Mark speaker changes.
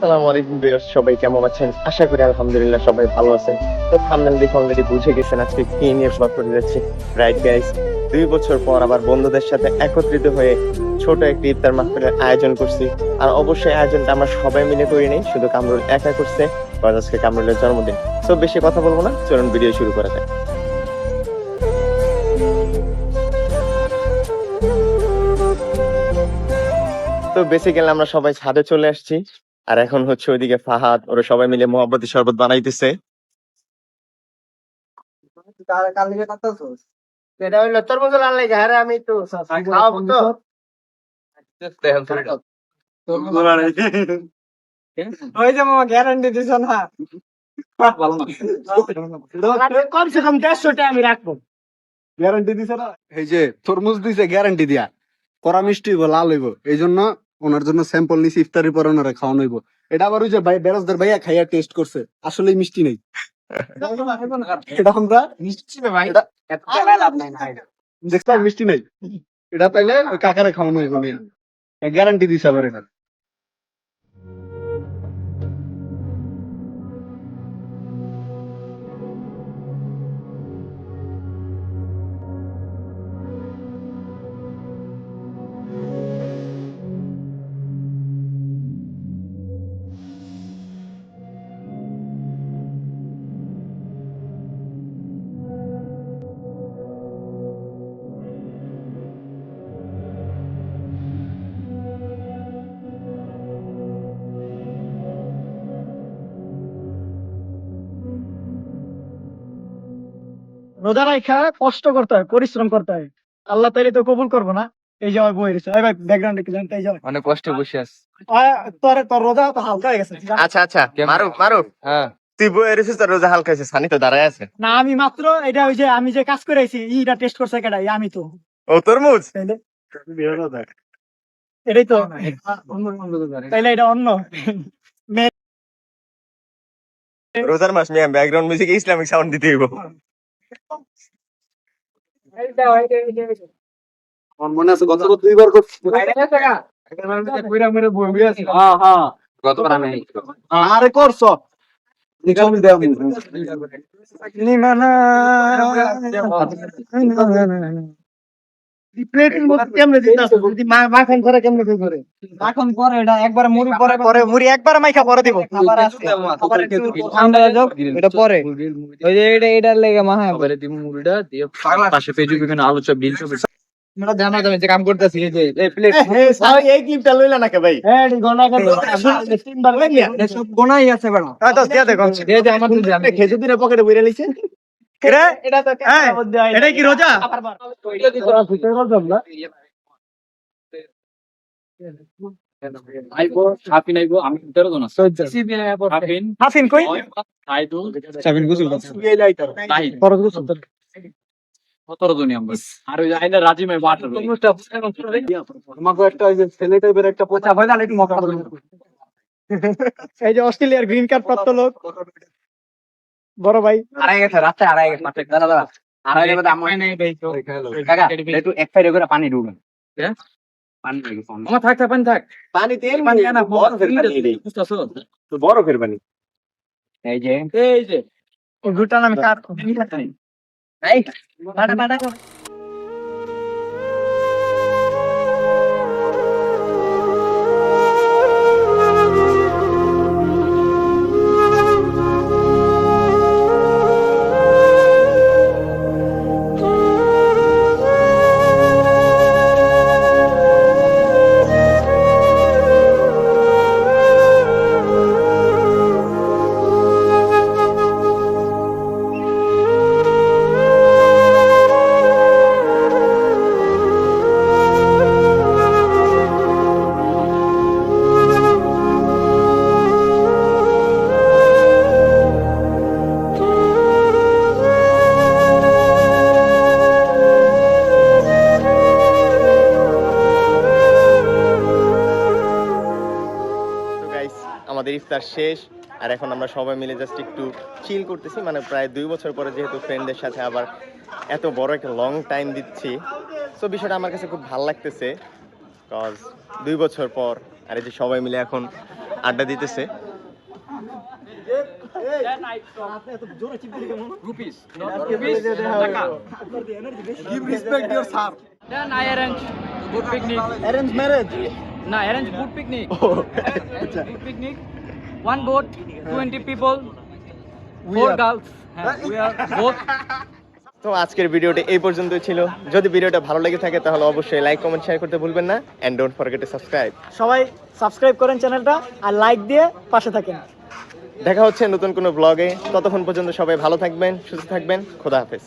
Speaker 1: আসসালামু আলাইকুম ভিউয়ার্স, সবাই কেমন আছেন? আশা করি আলহামদুলিল্লাহ সবাই ভালো আছেন। তো থাম্বনেল দেখে অলরেডি বুঝে গেছেন আজকে কি নিয়ে ব্লগ করতে যাচ্ছি। রাইট গাইস, 2 বছর পর আবার বন্ধুদের সাথে একত্রিত হয়ে ছোট একটি ইফতার মাহফিলের আয়োজন করছি। আর অবশ্যই আয়োজনটা আমরা সবাই মিলে করি নাই, শুধু কামরুল একা করছে, কারণ আজকে কামরুলের জন্মদিন। তো বেশি কথা বলবো না, চলুন ভিডিও শুরু করা যাক। তো বেসিক্যালি আমরা সবাই ছাদে চলে আসছি, আর এখন হচ্ছে ওইদিকে ফাহাদ ওরা সবাই মিলে মোহাব্বতী শরবত বানাইতেছে।
Speaker 2: এটা হইলো তরমুজ লাল লেগে হ্যাঁ আমি তো খাওয়াবো তো ওই যে মামা গ্যারান্টি দিছ না ভালো না কমসে কম 150টা আমি রাখবো
Speaker 3: গ্যারান্টি দিছে না, এই যে তরমুজ দিছে গ্যারান্টি দিয়া করা মিষ্টি হইব, লাল হইব। এই জন্য ওনার জন্য স্যাম্পল নিছি, ইফতারির পরে ওনারা খাওয়ানো হইব। এটা আবার ওই যে ভাই বেরোজদার ভাইয়া খাইয়া টেস্ট করছে, আসলে মিষ্টি নেই। এটা আমরা
Speaker 2: মিষ্টি না ভাই
Speaker 3: এটা
Speaker 2: এত টাকা লাভ নাই না
Speaker 3: দেখলাম মিষ্টি নেই, এটা তাইলে ওই কাকারে খাওয়ানো হইব। গ্যারান্টি দিছে আবার এটা।
Speaker 4: রোজা রাখা কষ্ট করতে হয়, পরিশ্রম করতে হয়। আল্লাহ তাইলে তো কবুল করবো না। এই যে আমার বই রয়েছে, এই ভাই ব্যাকগ্রাউন্ডে কি জানতে এই যে
Speaker 2: অনেক কষ্টে বসে আছি
Speaker 4: তোর তোর রোজা তো হালকা হয়ে গেছে।
Speaker 1: আচ্ছা আচ্ছা, মারুফ মারুফ,
Speaker 2: হ্যাঁ
Speaker 1: তুই বইয়ের এসেছিস, তোর রোজা হালকা হয়েছে, সানি তো দাঁড়ায় আছে।
Speaker 4: না আমি মাত্র এটা ওই যে আমি যে কাজ করে আইছি ইটা টেস্ট করছে কেডাই আমি তো
Speaker 1: ও তরমুজ,
Speaker 4: তাইলে এটাই তো তাইলে এটা অন্য
Speaker 1: রোজার মাস মিয়া, ব্যাকগ্রাউন্ড মিউজিক ইসলামিক সাউন্ড দিতে হইব।
Speaker 3: আমার মনে আছে গত 2 বার করছি। হ্যাঁ হ্যাঁ,
Speaker 2: গতবার আমি
Speaker 3: আরে করছ নিকাল দেও
Speaker 4: প্লেটের মধ্যে কেমনে দিতাছ যদি মাখন করে কেমনে করে মাখন পরে এটা একবার মুড়ি পরে পরে মুড়ি একবার মাইখা পরে দিব খাবার আছে খাবার একটু ঠান্ডা হয়ে যাক এটা পরে
Speaker 2: ওই যে এটার লেগে মাহা পরে দিমু মুড়িটা দিয়ে পাশে পেজু বিভিন্ন আলু চপ ডিল চপ আমরা জানা যাবে যে কাম করতেছি এই যে এই প্লেট
Speaker 1: এই ক্লিপটা লইলা নাকি ভাই?
Speaker 4: হ্যাঁ এটি গনা করে তিনবার লাগিয়া
Speaker 2: সব গোনাই আছে বড়
Speaker 1: তো দিয়া দেখো,
Speaker 2: দে দে আমার দুধ আমি
Speaker 1: খেজুর দিনের পকেটে বইরা লিছেন।
Speaker 4: এটা তো ক্যামেরার মধ্যে আইলো।
Speaker 1: এটা কি রোজা?
Speaker 5: আইবো হাফিন আইবো আমি 13 জন আছে হাফিন
Speaker 4: হাফিন কই
Speaker 5: আইদু
Speaker 2: সাবিন গুসল
Speaker 5: তাই
Speaker 4: ফরজ গোসল
Speaker 5: 17 জনই আমরা। আর ওই যে আইনা রাজিম আইবো 18
Speaker 3: তোমাকে একটা ওই যে ছেলে টাইপের একটা পোচা
Speaker 4: ভাইজান একটু মক্কা এই যে অস্ট্রেলিয়ার গ্রিন কার্ড প্রাপ্ত লোক বড় ভাই
Speaker 2: আড়াই গেছে রাতে আড়াই গেছে মাত্র দাদা দাদা আড়াই গেছে দাম হয় নাই ভাই তো কাকা একটু এক সাইডে করে পানি ঢুকবেন
Speaker 5: হ্যাঁ?
Speaker 2: পানি লাগে ফোন
Speaker 5: আমার থাক থাক পানি থাক
Speaker 1: পানি তেল
Speaker 5: পানি
Speaker 1: পানি
Speaker 5: আনা
Speaker 1: বরফের পানি এটাই।
Speaker 5: বুঝতাছো
Speaker 1: তো বরফের পানি।
Speaker 2: এই যে
Speaker 5: এই যে
Speaker 4: ঘুটান আমি কাট
Speaker 2: এই
Speaker 4: বাড়া বাড়া
Speaker 1: তো গাইস, আমাদের ইফতার শেষ, আর এখন আমরা সবাই মিলে জাস্ট একটু চিল করতেছি। মানে প্রায় 2 বছর পরে যেহেতু ফ্রেন্ডদের সাথে আবার এত বড় একটা লং টাইম দিচ্ছি, সো বিষয়টা আমার কাছে খুব ভালো লাগতেছে। কজ 2 বছর পর, আর এই যে সবাই মিলে এখন আড্ডা দিতেছে।
Speaker 5: Rupees
Speaker 3: give respect your sir.
Speaker 5: Then I arrange good picnic
Speaker 4: arrange marriage
Speaker 5: না অ্যারেঞ্জ গুড পিকনিক
Speaker 3: আচ্ছা
Speaker 5: good picnic one boat 20 people 4 girls we are both
Speaker 1: তো আজকের ভিডিওটা এই পর্যন্তই ছিল। যদি ভিডিওটা ভালো লেগে থাকে তাহলে অবশ্যই লাইক কমেন্ট শেয়ার করতে ভুলবেন না, and don't forget to subscribe.
Speaker 4: সবাই সাবস্ক্রাইব করেন চ্যানেলটা আর লাইক দিয়ে পাশে থাকেন।
Speaker 1: দেখা হচ্ছে নতুন কোনো ব্লগে, ততক্ষণ পর্যন্ত সবাই ভালো থাকবেন, সুস্থ থাকবেন, খোদা হাফেজ।